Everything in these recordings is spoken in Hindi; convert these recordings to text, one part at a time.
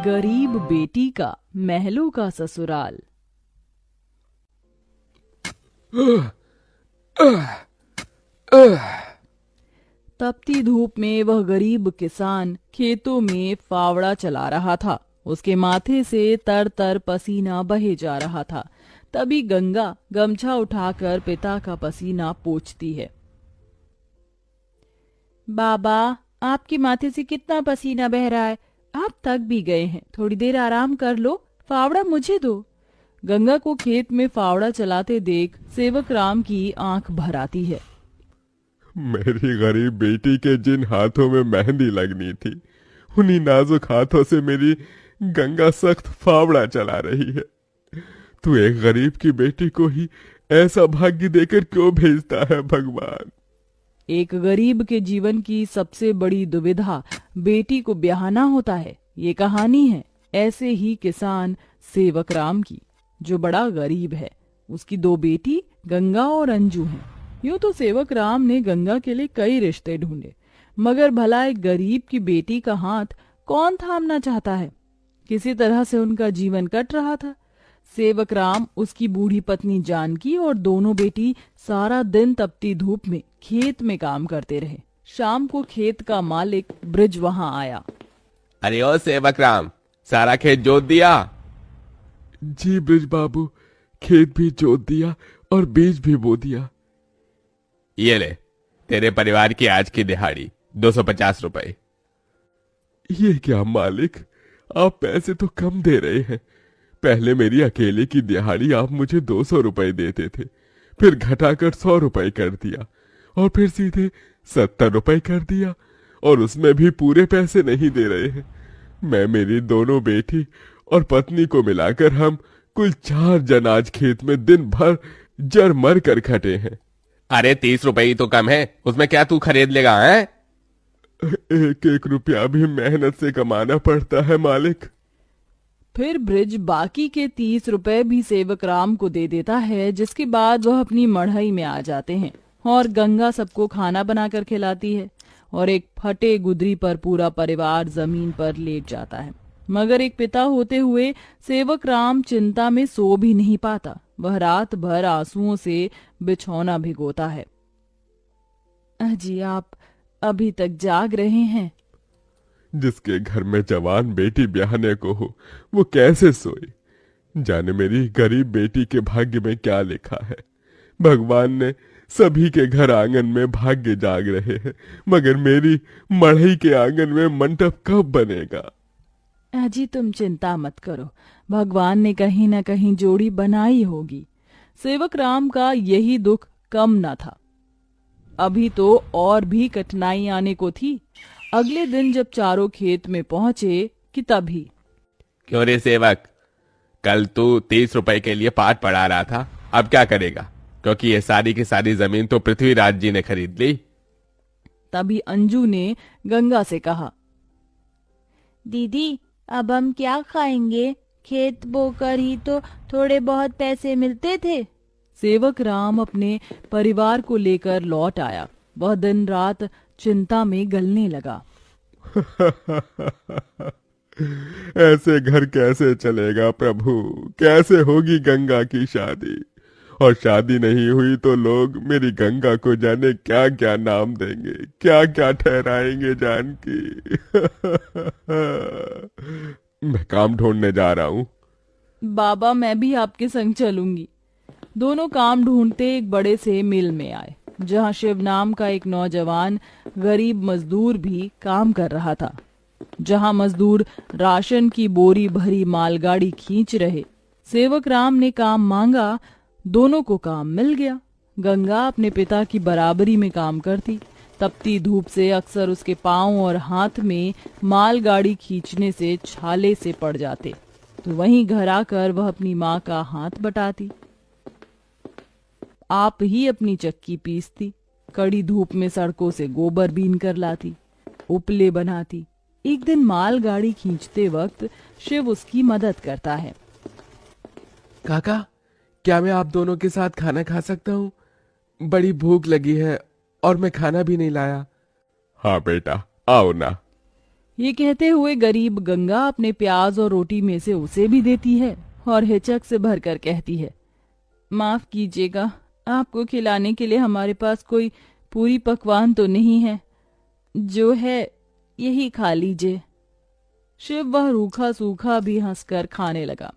गरीब बेटी का महलों का ससुराल। तपती धूप में वह गरीब किसान खेतों में फावड़ा चला रहा था। उसके माथे से तर तर पसीना बहे जा रहा था। तभी गंगा गमछा उठाकर पिता का पसीना पोंछती है। बाबा, आपके माथे से कितना पसीना बह रहा है, आप थक भी गए हैं, थोड़ी देर आराम कर लो, फावड़ा मुझे दो। गंगा को खेत में फावड़ा चलाते देख सेवक राम की आंख भर आती है। मेरी गरीब बेटी के जिन हाथों में मेहंदी लगनी थी, उन्हीं नाजुक हाथों से मेरी गंगा सख्त फावड़ा चला रही है। तू एक गरीब की बेटी को ही ऐसा भाग्य देकर क्यों भेजता है भगवान? एक गरीब के जीवन की सबसे बड़ी दुविधा बेटी को ब्याहना होता है। ये कहानी है ऐसे ही किसान सेवक राम की, जो बड़ा गरीब है। उसकी दो बेटी गंगा और अंजू हैं। यूं तो सेवक राम ने गंगा के लिए कई रिश्ते ढूंढे, मगर भला एक गरीब की बेटी का हाथ कौन थामना चाहता है। किसी तरह से उनका जीवन कट रहा था। सेवक राम, उसकी बूढ़ी पत्नी जानकी और दोनों बेटी सारा दिन तपती धूप में खेत में काम करते रहे। शाम को खेत का मालिक ब्रिज वहां आया। अरे ओ सेवक राम, सारा खेत जोत दिया? जी ब्रिज बाबू, खेत भी जोत दिया और बीज भी बो दिया। ये ले, तेरे परिवार की आज की दिहाड़ी 250 रुपए। ये क्या मालिक, आप पैसे तो कम दे रहे हैं। पहले मेरी अकेले की दिहाड़ी आप मुझे 200 रुपए देते थे, फिर घटाकर 100 रुपए कर दिया और फिर सीधे 70 रुपए कर दिया, और उसमें भी पूरे पैसे नहीं दे रहे हैं। मैं, मेरी दोनों बेटी और पत्नी को मिलाकर हम कुल 4 जन आज खेत में दिन भर जर मर कर खटे हैं। अरे 30 रुपए ही तो कम है, उसमें क्या तू खरीद लेगा? है एक एक रुपया भी मेहनत से कमाना पड़ता है मालिक। फिर ब्रिज बाकी के 30 रुपए भी सेवक राम को दे देता है, जिसके बाद वह अपनी मढ़ई में आ जाते हैं और गंगा सबको खाना बनाकर खिलाती है और एक फटे गुदरी पर पूरा परिवार जमीन पर लेट जाता है। मगर एक पिता होते हुए सेवक राम चिंता में सो भी नहीं पाता। वह रात भर आंसुओं से बिछौना भिगोता है। अजी, आप अभी तक जाग रहे हैं? जिसके घर में जवान बेटी ब्याहने को हो, वो कैसे सोए? जाने मेरी गरीब बेटी के भाग्य में क्या लिखा है। भगवान ने सभी के घर आंगन में भाग्य जाग रहे हैं, मगर मेरी मढ़ई के आंगन में मंडप कब बनेगा? अजी, तुम चिंता मत करो, भगवान ने कहीं न कहीं जोड़ी बनाई होगी। सेवक राम का यही दुख कम न था। अभी तो और भी कठिनाई आने को थी। अगले दिन जब चारों खेत में पहुंचे कि तभी। क्यों रे सेवक, कल तू 30 रुपए के लिए पाठ पढ़ा रहा था, अब क्या करेगा? क्योंकि ये सारी की सारी जमीन तो पृथ्वीराज जी ने खरीद ली। तभी अंजू ने गंगा से कहा, दीदी, अब हम क्या खाएंगे? खेत बोकर ही तो थोड़े बहुत पैसे मिलते थे। सेवक राम अपने परिवार को लेकर लौट आया। वह दिन रात चिंता में गलने लगा। ऐसे घर कैसे चलेगा प्रभु? कैसे होगी गंगा की शादी? और शादी नहीं हुई तो लोग मेरी गंगा को जाने क्या क्या नाम देंगे, क्या क्या ठहराएंगे जानकी। मैं काम ढूंढने जा रहा हूँ। बाबा, मैं भी आपके संग चलूंगी। दोनों काम ढूंढते एक बड़े से मिल में आए, जहां शिव नाम का एक नौजवान गरीब मजदूर भी काम कर रहा था। जहां मजदूर राशन की बोरी भरी मालगाड़ी खींच रहे। सेवक राम ने काम मांगा, दोनों को काम मिल गया। गंगा अपने पिता की बराबरी में काम करती। तपती धूप से अक्सर उसके पांव और हाथ में मालगाड़ी खींचने से छाले से पड़ जाते, तो वहीं घर आकर वह अपनी माँ का हाथ बटाती। आप ही अपनी चक्की पीसती, कड़ी धूप में सड़कों से गोबर बीन कर लाती, उपले बनाती। एक दिन मालगाड़ी खींचते वक्त शिव उसकी मदद करता है। काका, क्या मैं आप दोनों के साथ खाना खा सकता हूँ? बड़ी भूख लगी है और मैं खाना भी नहीं लाया। हाँ बेटा, आओ ना। ये कहते हुए गरीब गंगा अपने प्याज और रोटी में से उसे भी देती है और हिचक से भरकर कहती है, माफ कीजिएगा, आपको खिलाने के लिए हमारे पास कोई पूरी पकवान तो नहीं है, जो है यही खा लीजिए। शिव वह रूखा सूखा भी हंसकर खाने लगा।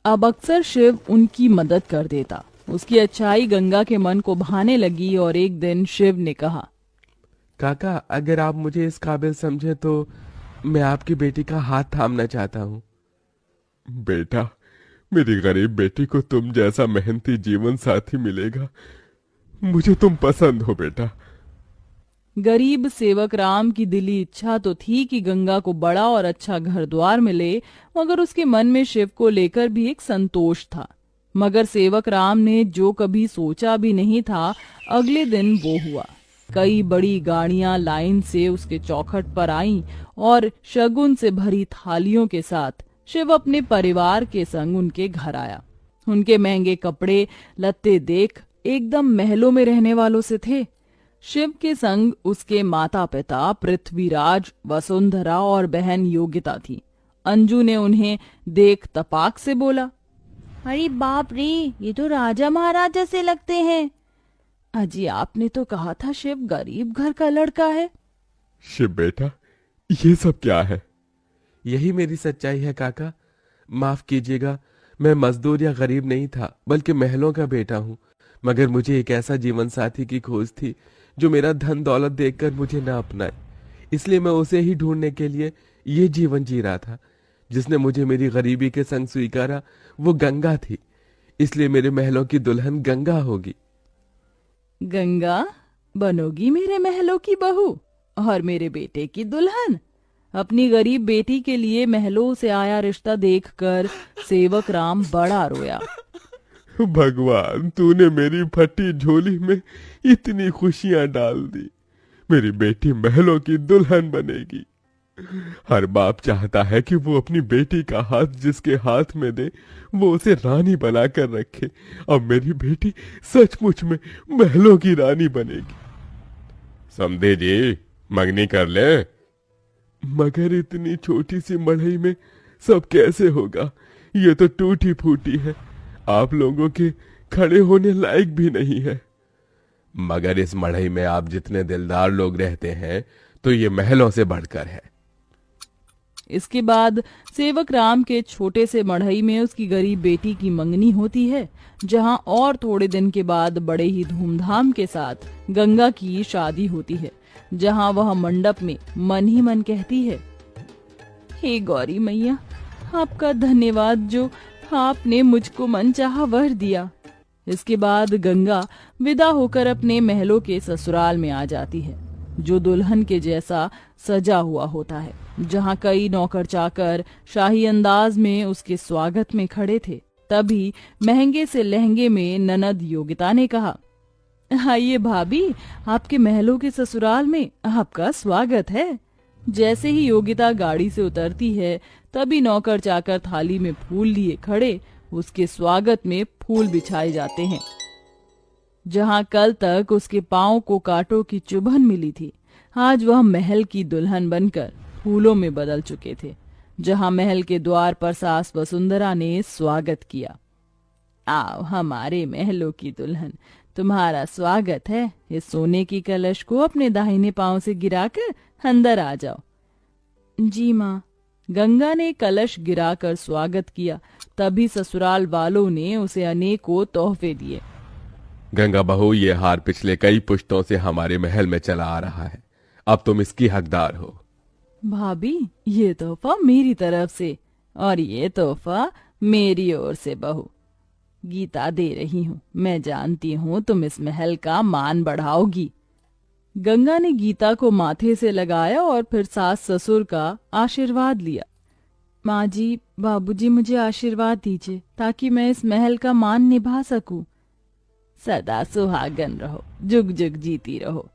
अब अक्सर शिव उनकी मदद कर देता। उसकी अच्छाई गंगा के मन को भाने लगी और एक दिन शिव ने कहा, काका, अगर आप मुझे इस काबिल समझे तो मैं आपकी बेटी का हाथ थामना चाहता हूँ। बेटा, मेरी गरीब बेटी को तुम जैसा मेहनती जीवन साथी मिलेगा। मुझे तुम पसंद हो बेटा। गरीब सेवक राम की दिली इच्छा तो थी कि गंगा को बड़ा और अच्छा घर द्वार मिले, मगर उसके मन में शिव को लेकर भी एक संतोष था। मगर सेवक राम ने जो कभी सोचा भी नहीं था, अगले दिन वो हुआ। कई बड़ी गाड़ियां लाइन से उसके चौखट पर आईं और शगुन से भरी थालियों के साथ शिव अपने परिवार के संग उनके घर आया। उनके महंगे कपड़े लत्ते देख एकदम महलों में रहने वालों से थे। शिव के संग उसके माता पिता पृथ्वीराज, वसुंधरा और बहन योगिता थी। अंजू ने उन्हें देख तपाक से बोला, अरे बाप रे, ये तो राजा महाराजा से लगते हैं। अजी, आपने तो कहा था शिव गरीब घर का लड़का है। शिव बेटा, ये सब क्या है? यही मेरी सच्चाई है काका। माफ कीजिएगा, मैं मजदूर या गरीब नहीं था, बल्कि महलों का बेटा हूँ। मगर मुझे एक ऐसा जीवन साथी की खोज थी जो मेरा धन दौलत देखकर मुझे न अपनाए। इसलिए मैं उसे ही ढूंढने के लिए ये जीवन जी रहा था। जिसने मुझे मेरी गरीबी के संग स्वीकारा वो गंगा थी। इसलिए मेरे महलों की दुल्हन गंगा होगी। गंगा बनोगी मेरे महलों की बहू और मेरे बेटे की दुल्हन? अपनी गरीब बेटी के लिए महलों से आया रिश्ता देखकर सेवक राम बड़ा रोया। भगवान, तूने मेरी फटी झोली में इतनी खुशियां डाल दी। मेरी बेटी महलों की दुल्हन बनेगी। हर बाप चाहता है कि वो अपनी बेटी का हाथ जिसके हाथ में दे वो उसे रानी बनाकर रखे। अब मेरी बेटी सचमुच में महलों की रानी बनेगी। समझे जी, मंगनी कर ले। मगर इतनी छोटी सी मड़ई में सब कैसे होगा? ये तो टूटी फूटी है, आप लोगों के खड़े होने लायक भी नहीं है। मगर इस मड़ई में आप जितने दिलदार लोग रहते हैं तो ये महलों से बढ़कर है। इसके बाद सेवक राम के छोटे से मढ़ई में उसकी गरीब बेटी की मंगनी होती है, जहां और थोड़े दिन के बाद बड़े ही धूमधाम के साथ गंगा की शादी होती है, जहां वह मंडप में मन ही मन कहती है, हे गौरी मैया, आपका धन्यवाद जो आपने मुझको मनचाहा वर दिया। इसके बाद गंगा विदा होकर अपने महलों के ससुराल में आ जाती है, जो दुल्हन के जैसा सजा हुआ होता है, जहां कई नौकर चाकर शाही अंदाज में उसके स्वागत में खड़े थे। तभी महंगे से लहंगे में ननद योगिता ने कहा, आइए भाभी, आपके महलों के ससुराल में आपका स्वागत है। जैसे ही योगिता गाड़ी से उतरती है, तभी नौकर चाकर थाली में फूल लिए खड़े उसके स्वागत में फूल बिछाए जाते हैं। जहां कल तक उसके पांव को कांटों की चुभन मिली थी, आज वह महल की दुल्हन बनकर फूलों में बदल चुके थे। जहां महल के द्वार पर सास वसुंधरा ने स्वागत किया, आओ हमारे महलों की दुल्हन, तुम्हारा स्वागत है। इस सोने की कलश को अपने दाहिने पांव से गिराकर अंदर आ जाओ। जी माँ। गंगा ने कलश गिराकर स्वागत किया। तभी ससुराल वालों ने उसे अनेकों तोहफे दिए। गंगा बहू, ये हार पिछले कई पुश्तों से हमारे महल में चला आ रहा है, अब तुम इसकी हकदार हो। भाभी, ये तोहफा मेरी तरफ से और ये तोहफा मेरी ओर से बहू। गीता दे रही हूँ, मैं जानती हूँ तुम इस महल का मान बढ़ाओगी। गंगा ने गीता को माथे से लगाया और फिर सास ससुर का आशीर्वाद लिया। माँ जी, बाबूजी, मुझे आशीर्वाद दीजिए ताकि मैं इस महल का मान निभा सकूं। सदा सुहागन रहो, जुग जुग जीती रहो।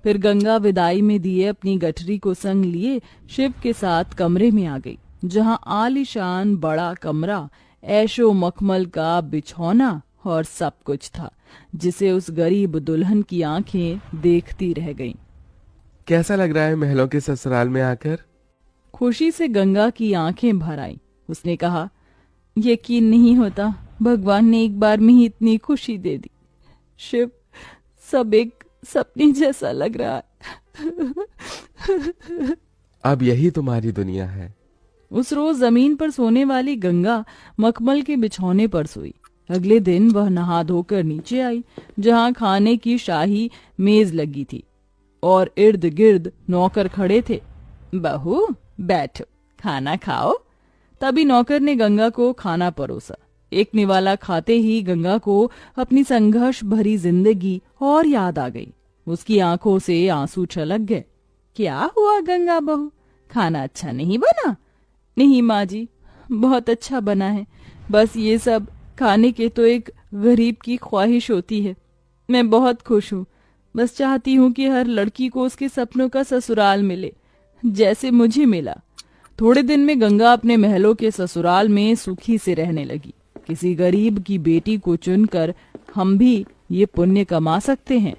फिर गंगा विदाई में दिए अपनी गठरी को संग लिए शिव के साथ कमरे में आ गई, जहां आलीशान बड़ा कमरा, ऐशो मखमल का बिछौना और सब कुछ था, जिसे उस गरीब दुल्हन की आंखें देखती रह गईं। कैसा लग रहा है महलों के ससुराल में आकर? खुशी से गंगा की आंखें भर आईं। उसने कहा, यकीन नहीं होता, भगवान ने एक बार में ही इतनी खुशी दे दी। शिव, सब एक सपने जैसा लग रहा है। अब यही तुम्हारी दुनिया है। उस रोज जमीन पर सोने वाली गंगा मखमल के बिछौने पर सोई। अगले दिन वह नहा धोकर नीचे आई, जहां खाने की शाही मेज लगी थी और इर्द गिर्द नौकर खड़े थे। बहू, बैठो, खाना खाओ। तभी नौकर ने गंगा को खाना परोसा। एक निवाला खाते ही गंगा को अपनी संघर्ष भरी जिंदगी और याद आ गई। उसकी आंखों से आंसू छलक गए। क्या हुआ गंगा बहू, खाना अच्छा नहीं बना? नहीं माँ जी, बहुत अच्छा बना है, बस ये सब खाने के तो एक गरीब की ख्वाहिश होती है। मैं बहुत खुश हूँ, बस चाहती हूँ कि हर लड़की को उसके सपनों का ससुराल मिले, जैसे मुझे मिला। थोड़े दिन में गंगा अपने महलों के ससुराल में सुखी से रहने लगी। किसी गरीब की बेटी को चुनकर हम भी ये पुण्य कमा सकते हैं।